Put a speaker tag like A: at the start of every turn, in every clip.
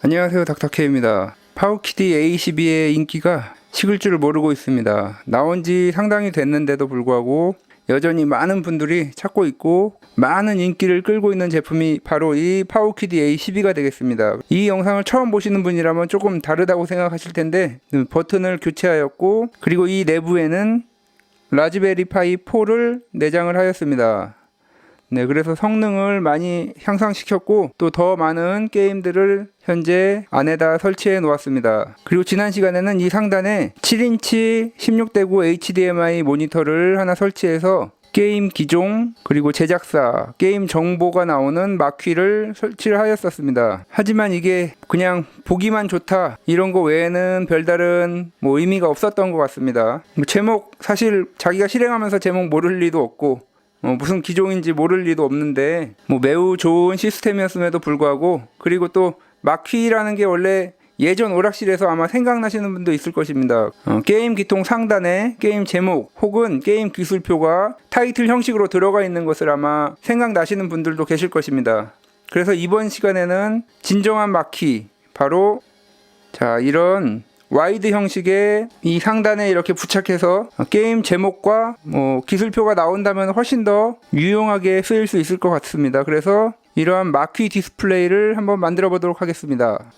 A: 안녕하세요, 닥터케입니다. 파워키디 A12의 인기가 식을 줄을 모르고 있습니다. 나온 지 상당히 됐는데도 불구하고 여전히 많은 분들이 찾고 있고 많은 인기를 끌고 있는 제품이 바로 이 파워키디 A12가 되겠습니다. 이 영상을 처음 보시는 분이라면 조금 다르다고 생각하실 텐데 버튼을 교체하였고, 그리고 이 내부에는 라즈베리 파이 4를 내장을 하였습니다. 네, 그래서 성능을 많이 향상시켰고 또 더 많은 게임들을 현재 안에다 설치해 놓았습니다. 그리고 지난 시간에는 이 상단에 7인치 16:9 HDMI 모니터를 하나 설치해서 게임 기종 그리고 제작사, 게임 정보가 나오는 마퀴를 설치를 하였었습니다. 하지만 이게 그냥 보기만 좋다 이런 거 외에는 별다른 의미가 없었던 것 같습니다. 제목 사실 자기가 실행하면서 제목 모를 리도 없고 무슨 기종인지 모를 리도 없는데 매우 좋은 시스템이었음에도 불구하고, 그리고 또 마퀴라는 게 원래 예전 오락실에서 아마 생각나시는 분도 있을 것입니다. 게임 기통 상단에 게임 제목 혹은 게임 기술표가 타이틀 형식으로 들어가 있는 것을 아마 생각나시는 분들도 계실 것입니다. 그래서 이번 시간에는 진정한 마퀴, 바로 이런 와이드 형식의 이 상단에 이렇게 부착해서 게임 제목과 기술표가 나온다면 훨씬 더 유용하게 쓰일 수 있을 것 같습니다. 그래서 이러한 마퀴 디스플레이를 한번 만들어 보도록 하겠습니다.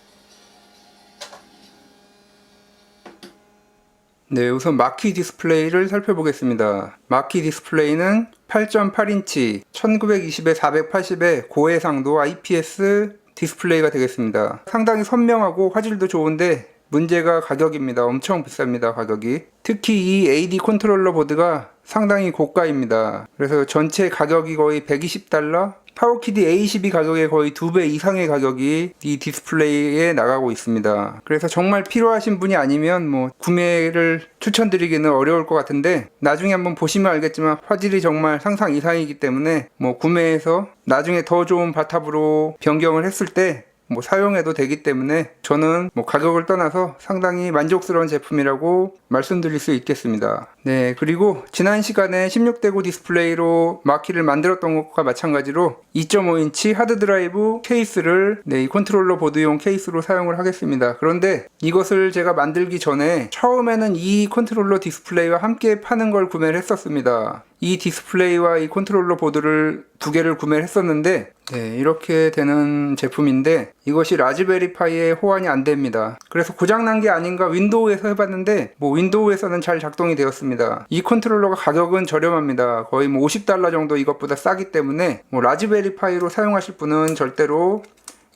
A: 네, 우선 마퀴 디스플레이를 살펴보겠습니다. 마퀴 디스플레이는 8.8인치 1920에 480의 고해상도 IPS 디스플레이가 되겠습니다. 상당히 선명하고 화질도 좋은데 문제가 가격입니다. 엄청 비쌉니다, 가격이. 특히 이 AD 컨트롤러 보드가 상당히 고가입니다. 그래서 전체 가격이 거의 $120, 파워키디 A12 가격의 거의 2배 이상의 가격이 이 디스플레이에 나가고 있습니다. 그래서 정말 필요하신 분이 아니면 구매를 추천드리기는 어려울 것 같은데, 나중에 한번 보시면 알겠지만 화질이 정말 상상 이상이기 때문에 구매해서 나중에 더 좋은 바탑으로 변경을 했을 때 사용해도 되기 때문에 저는 가격을 떠나서 상당히 만족스러운 제품이라고 말씀드릴 수 있겠습니다. 네, 그리고 지난 시간에 16:9 디스플레이로 마키를 만들었던 것과 마찬가지로 2.5인치 하드드라이브 케이스를 이 컨트롤러 보드용 케이스로 사용을 하겠습니다. 그런데 이것을 제가 만들기 전에 처음에는 이 컨트롤러 디스플레이와 함께 파는 걸 구매를 했었습니다. 이 디스플레이와 이 컨트롤러 보드를 두 개를 구매를 했었는데, 이렇게 되는 제품인데 이것이 라즈베리 파이에 호환이 안 됩니다. 그래서 고장난 게 아닌가 윈도우에서 해봤는데 윈도우에서는 잘 작동이 되었습니다. 이 컨트롤러가 가격은 저렴합니다. 거의 $50 정도 이것보다 싸기 때문에 라즈베리 파이로 사용하실 분은 절대로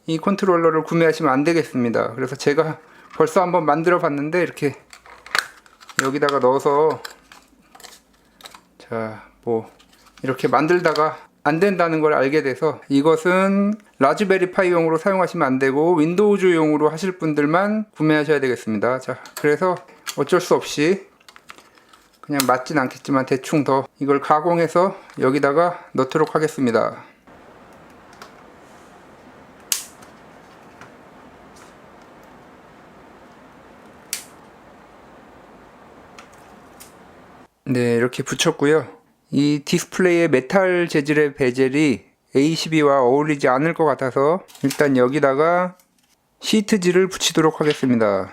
A: 이 컨트롤러를 구매하시면 안 되겠습니다. 그래서 제가 벌써 한번 만들어 봤는데 이렇게 여기다가 넣어서 이렇게 만들다가 안 된다는 걸 알게 돼서 이것은 라즈베리 파이용으로 사용하시면 안 되고 윈도우즈용으로 하실 분들만 구매하셔야 되겠습니다. 그래서 어쩔 수 없이 그냥 맞진 않겠지만 대충 더 이걸 가공해서 여기다가 넣도록 하겠습니다. 네, 이렇게 붙였고요. 이 디스플레이의 메탈 재질의 베젤이 A12와 어울리지 않을 것 같아서 일단 여기다가 시트지를 붙이도록 하겠습니다.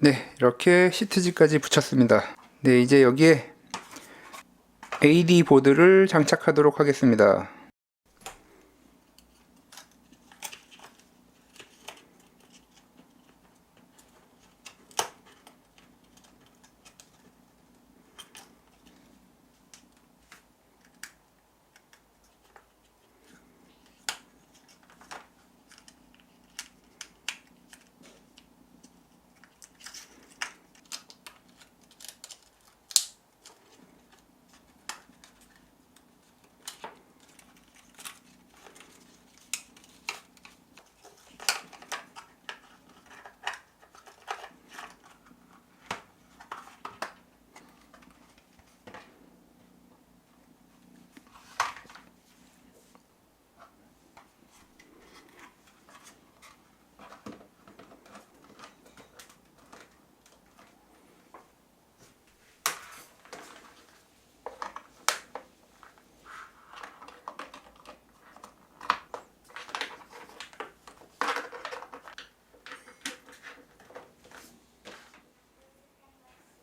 A: 네, 이렇게 시트지까지 붙였습니다. 네, 이제 여기에 AD 보드를 장착하도록 하겠습니다.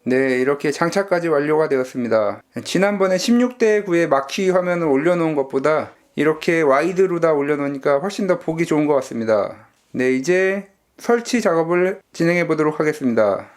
A: 네, 이렇게 장착까지 완료가 되었습니다. 지난번에 16:9의 마키 화면을 올려놓은 것보다 이렇게 와이드로 다 올려놓으니까 훨씬 더 보기 좋은 것 같습니다. 네, 이제 설치 작업을 진행해 보도록 하겠습니다.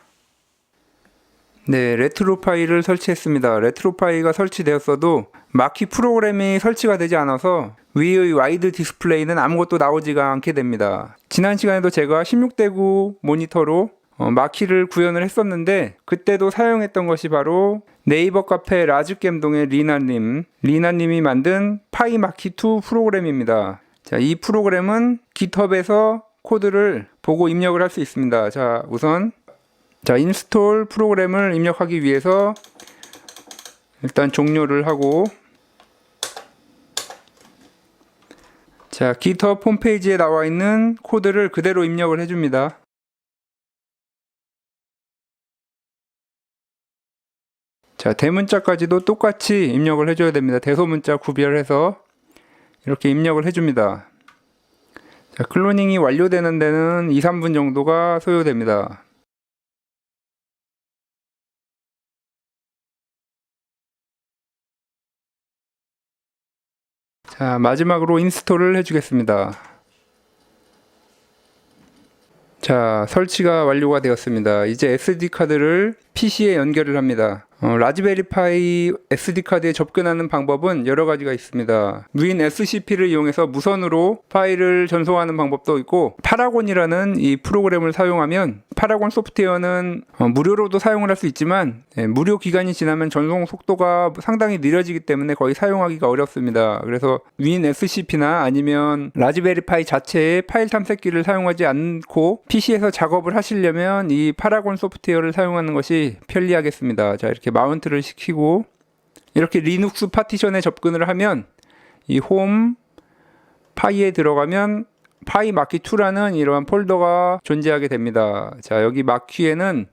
A: 네, 레트로파이를 설치했습니다. 레트로파이가 설치되었어도 마키 프로그램이 설치가 되지 않아서 위의 와이드 디스플레이는 아무것도 나오지가 않게 됩니다. 지난 시간에도 제가 16:9 모니터로 마키를 구현을 했었는데 그때도 사용했던 것이 바로 네이버 카페 라즈겜동의 리나님이 만든 파이마키2 프로그램입니다. 자, 이 프로그램은 깃허브에서 코드를 보고 입력을 할 수 있습니다. 자, 우선 인스톨 프로그램을 입력하기 위해서 일단 종료를 하고, 자, 깃허브 홈페이지에 나와 있는 코드를 그대로 입력을 해줍니다. 자, 대문자까지도 똑같이 입력을 해줘야 됩니다. 대소문자 구별해서 이렇게 입력을 해줍니다. 자, 클로닝이 완료되는 데는 2-3분 정도가 소요됩니다. 자, 마지막으로 인스톨을 해주겠습니다. 자, 설치가 완료가 되었습니다. 이제 SD카드를 PC에 연결을 합니다. 라즈베리파이 SD카드에 접근하는 방법은 여러 가지가 있습니다. 윈 SCP를 이용해서 무선으로 파일을 전송하는 방법도 있고, 파라곤이라는 이 프로그램을 사용하면, 파라곤 소프트웨어는 무료로도 사용을 할 수 있지만 무료 기간이 지나면 전송 속도가 상당히 느려지기 때문에 거의 사용하기가 어렵습니다. 그래서 윈 SCP나 아니면 라즈베리파이 자체의 파일 탐색기를 사용하지 않고 PC에서 작업을 하시려면 이 파라곤 소프트웨어를 사용하는 것이 편리하겠습니다. 자, 이렇게 마운트를 시키고 이렇게 리눅스 파티션에 접근을 하면 이 홈 파이에 들어가면 파이마키2라는 이러한 폴더가 존재하게 됩니다. 자, 여기 마키에는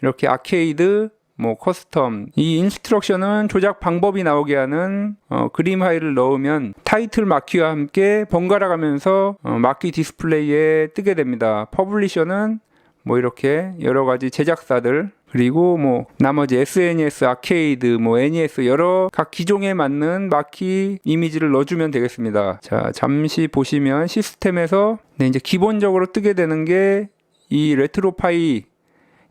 A: 이렇게 아케이드, 커스텀, 이 인스트럭션은 조작 방법이 나오게 하는 그림 파일을 넣으면 타이틀 마키와 함께 번갈아 가면서 마키 디스플레이에 뜨게 됩니다. 퍼블리셔는 이렇게 여러 가지 제작사들, 그리고 나머지 SNES, 아케이드, NES 여러 각 기종에 맞는 마키 이미지를 넣어주면 되겠습니다. 자, 잠시 보시면 시스템에서 이제 기본적으로 뜨게 되는 게 이 레트로파이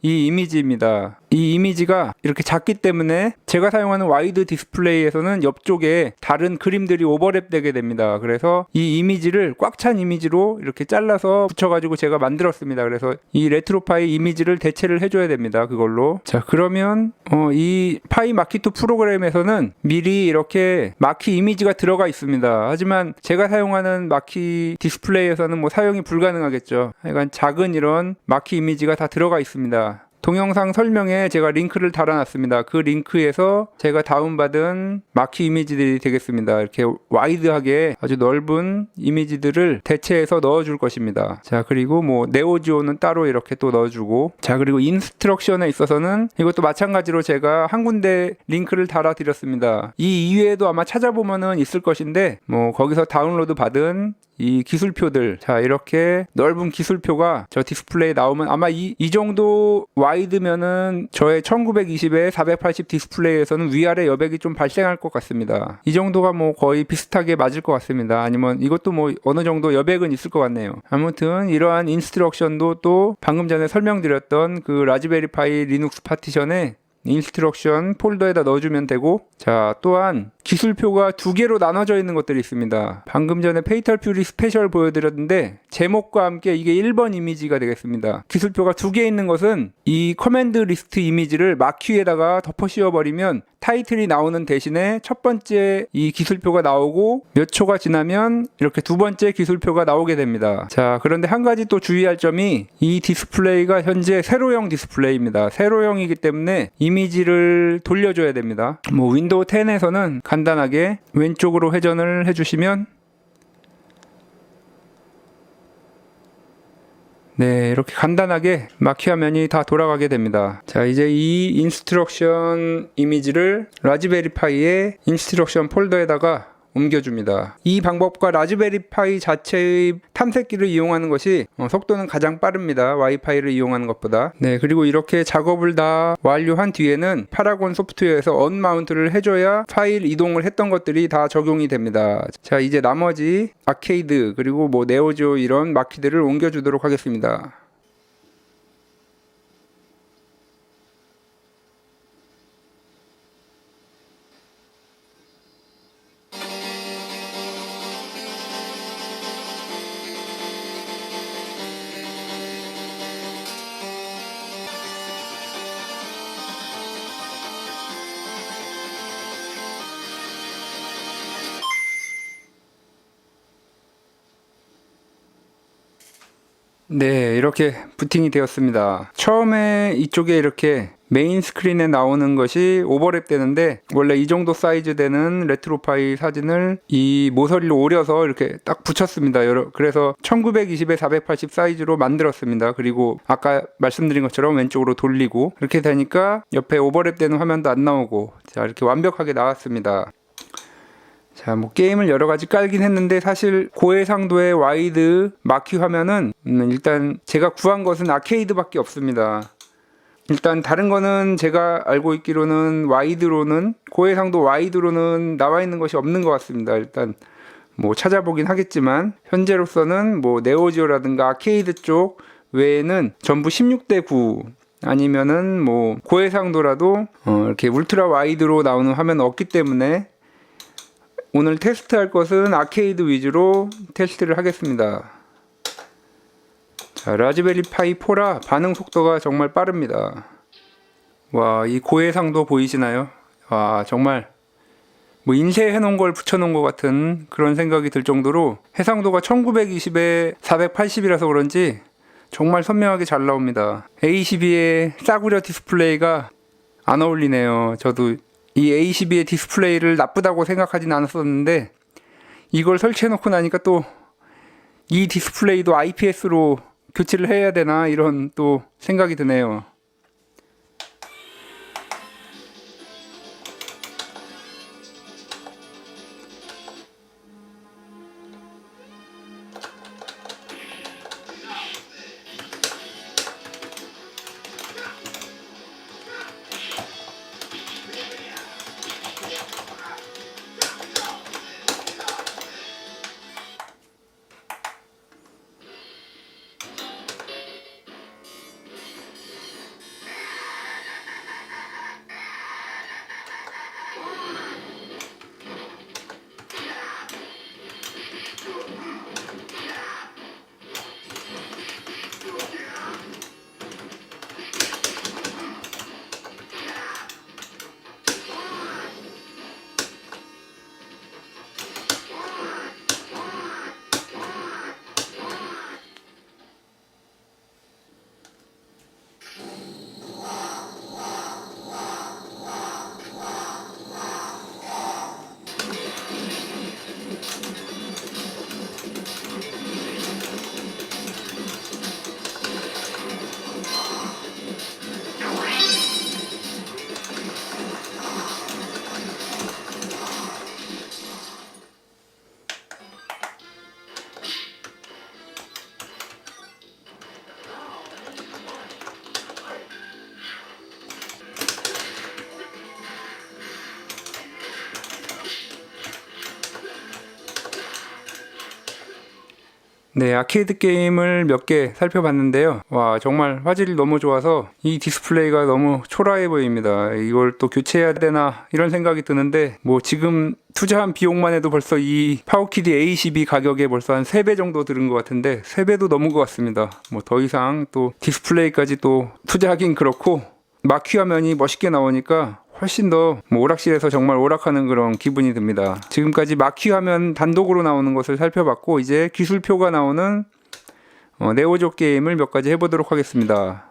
A: 이 이미지입니다. 이 이미지가 이렇게 작기 때문에 제가 사용하는 와이드 디스플레이에서는 옆쪽에 다른 그림들이 오버랩 되게 됩니다. 그래서 이 이미지를 꽉 찬 이미지로 이렇게 잘라서 붙여가지고 제가 만들었습니다. 그래서 이 레트로파이 이미지를 대체를 해줘야 됩니다. 그걸로. 자, 그러면 이 파이마키2 프로그램에서는 미리 이렇게 마키 이미지가 들어가 있습니다. 하지만 제가 사용하는 마키 디스플레이에서는 사용이 불가능하겠죠. 하여간 작은 이런 마키 이미지가 다 들어가 있습니다. 동영상 설명에 제가 링크를 달아놨습니다. 그 링크에서 제가 다운받은 마키 이미지들이 되겠습니다. 이렇게 와이드하게 아주 넓은 이미지들을 대체해서 넣어줄 것입니다. 자, 그리고 네오지오는 따로 이렇게 또 넣어주고, 자, 그리고 인스트럭션에 있어서는 이것도 마찬가지로 제가 한 군데 링크를 달아드렸습니다. 이 이외에도 아마 찾아보면은 있을 것인데 거기서 다운로드 받은 이 기술표들, 자, 이렇게 넓은 기술표가 저 디스플레이에 나오면 아마 이 정도 와이드면은 저의 1920에 480 디스플레이에서는 위아래 여백이 좀 발생할 것 같습니다. 이 정도가 거의 비슷하게 맞을 것 같습니다. 아니면 이것도 어느 정도 여백은 있을 것 같네요. 아무튼 이러한 인스트럭션도 또 방금 전에 설명드렸던 그 라즈베리파이 리눅스 파티션에 인스트럭션 폴더에다 넣어주면 되고, 자, 또한 기술표가 2개로 나눠져 있는 것들이 있습니다. 방금 전에 페이탈 퓨리 스페셜 보여드렸는데 제목과 함께 이게 1번 이미지가 되겠습니다. 기술표가 2개 있는 것은 이 커맨드 리스트 이미지를 마키에다가 덮어 씌워버리면 타이틀이 나오는 대신에 첫 번째 이 기술표가 나오고 몇 초가 지나면 이렇게 두 번째 기술표가 나오게 됩니다. 자, 그런데 한 가지 또 주의할 점이 이 디스플레이가 현재 세로형 디스플레이입니다. 세로형이기 때문에 이미지를 돌려줘야 됩니다. 윈도우 10에서는 간단하게 왼쪽으로 회전을 해주시면 네, 이렇게 간단하게 마키 화면이 다 돌아가게 됩니다. 자, 이제 이 인스트럭션 이미지를 라즈베리파이의 인스트럭션 폴더에다가 옮겨줍니다. 이 방법과 라즈베리 파이 자체의 탐색기를 이용하는 것이 속도는 가장 빠릅니다. 와이파이를 이용하는 것보다. 네, 그리고 이렇게 작업을 다 완료한 뒤에는 파라곤 소프트웨어에서 언마운트를 해줘야 파일 이동을 했던 것들이 다 적용이 됩니다. 자, 이제 나머지 아케이드 그리고 뭐 네오지오 이런 마키들을 옮겨주도록 하겠습니다. 네, 이렇게 부팅이 되었습니다. 처음에 이쪽에 이렇게 메인 스크린에 나오는 것이 오버랩 되는데, 원래 이 정도 사이즈 되는 레트로파이 사진을 이 모서리로 오려서 이렇게 딱 붙였습니다. 그래서 1920에 480 사이즈로 만들었습니다. 그리고 아까 말씀드린 것처럼 왼쪽으로 돌리고 이렇게 되니까 옆에 오버랩 되는 화면도 안 나오고, 자, 이렇게 완벽하게 나왔습니다. 자, 뭐 게임을 여러 가지 깔긴 했는데 사실 고해상도의 와이드 마키 화면은 일단 제가 구한 것은 아케이드밖에 없습니다. 일단 다른 거는 제가 알고 있기로는 와이드로는 고해상도 와이드로는 나와 있는 것이 없는 것 같습니다. 일단 뭐 찾아보긴 하겠지만 현재로서는 뭐 네오지오라든가 아케이드 쪽 외에는 전부 16대 9 아니면은 뭐 고해상도라도 이렇게 울트라 와이드로 나오는 화면은 없기 때문에 오늘 테스트할 것은 아케이드 위주로 테스트를 하겠습니다. 자, 라즈베리 파이 4라 반응 속도가 정말 빠릅니다. 와, 이 고해상도 보이시나요? 와, 정말 뭐 인쇄해 놓은 걸 붙여 놓은 것 같은 그런 생각이 들 정도로 해상도가 1920에 480이라서 그런지 정말 선명하게 잘 나옵니다. A12의 싸구려 디스플레이가 안 어울리네요. 저도 이 A12의 디스플레이를 나쁘다고 생각하진 않았었는데 이걸 설치해 놓고 나니까 또 이 디스플레이도 IPS로 교체를 해야 되나 이런 또 생각이 드네요. 네, 아케이드 게임을 몇 개 살펴봤는데요. 와, 정말 화질이 너무 좋아서 이 디스플레이가 너무 초라해 보입니다. 이걸 또 교체해야 되나 이런 생각이 드는데 뭐 지금 투자한 비용만 해도 벌써 이 파워키드 A12 가격에 벌써 한 3배 정도 들은 것 같은데 3배도 넘은 것 같습니다. 뭐 더 이상 또 디스플레이까지 또 투자하긴 그렇고 마키 화면이 멋있게 나오니까 훨씬 더 오락실에서 정말 오락하는 그런 기분이 듭니다. 지금까지 마키 화면 단독으로 나오는 것을 살펴봤고 이제 기술표가 나오는 네오지오 게임을 몇 가지 해보도록 하겠습니다.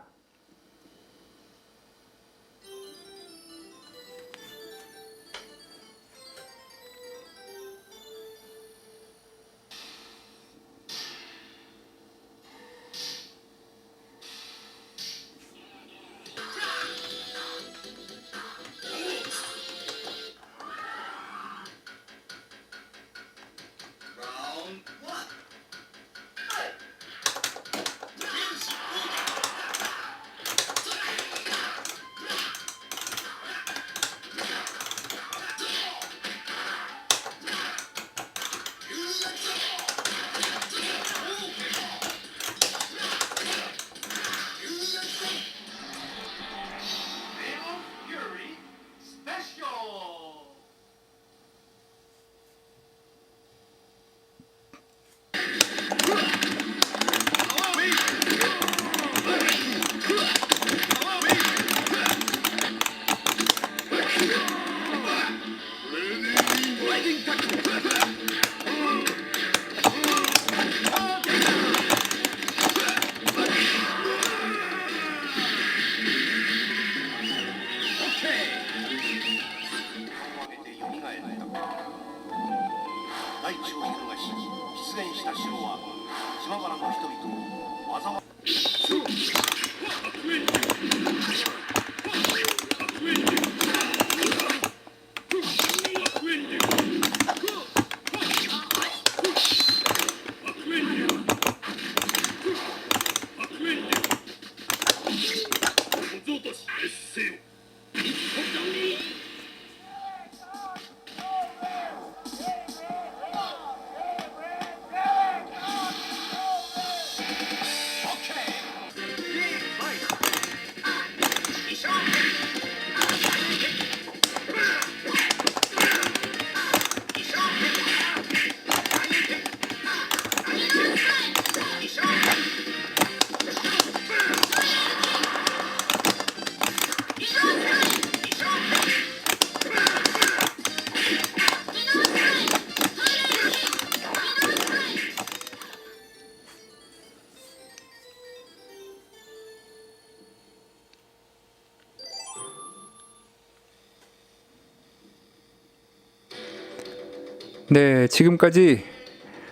A: 네, 지금까지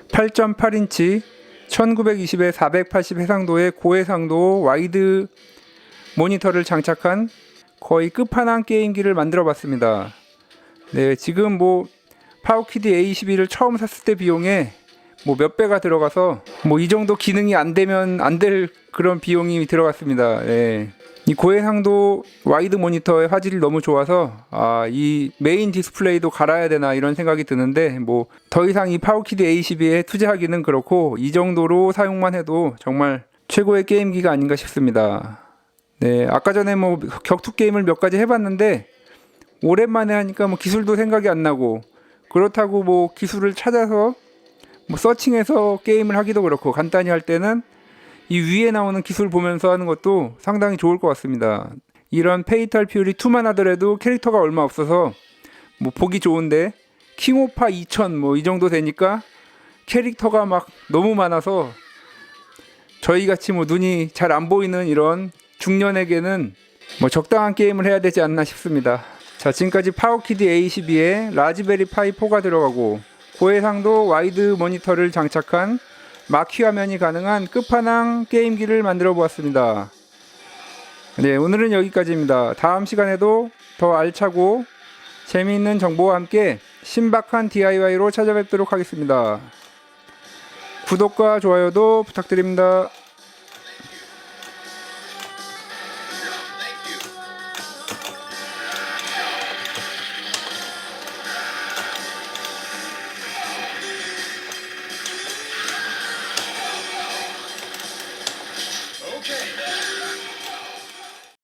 A: 8.8인치 1920에 480 해상도의 고해상도 와이드 모니터를 장착한 거의 끝판왕 게임기를 만들어 봤습니다. 네, 지금 파워키드 A22를 처음 샀을 때 비용에 몇 배가 들어가서 이 정도 기능이 안 되면 안 될 그런 비용이 들어갔습니다. 네. 이 고해상도 와이드 모니터의 화질이 너무 좋아서 이 메인 디스플레이도 갈아야 되나 이런 생각이 드는데 더 이상 이 파워키드 A22에 투자하기는 그렇고 이 정도로 사용만 해도 정말 최고의 게임기가 아닌가 싶습니다. 네, 아까 전에 격투 게임을 몇 가지 해봤는데 오랜만에 하니까 기술도 생각이 안 나고, 그렇다고 기술을 찾아서 서칭해서 게임을 하기도 그렇고, 간단히 할 때는 이 위에 나오는 기술 보면서 하는 것도 상당히 좋을 것 같습니다. 이런 페이탈 퓨리 2만 하더라도 캐릭터가 얼마 없어서 보기 좋은데, 킹오파 2000 이 정도 되니까 캐릭터가 너무 많아서 저희같이 눈이 잘 안 보이는 이런 중년에게는 적당한 게임을 해야 되지 않나 싶습니다. 자, 지금까지 파워키드 A22에 라즈베리 파이 4가 들어가고 고해상도 와이드 모니터를 장착한 마키 화면이 가능한 끝판왕 게임기를 만들어 보았습니다. 네, 오늘은 여기까지입니다. 다음 시간에도 더 알차고 재미있는 정보와 함께 신박한 DIY로 찾아뵙도록 하겠습니다. 구독과 좋아요도 부탁드립니다.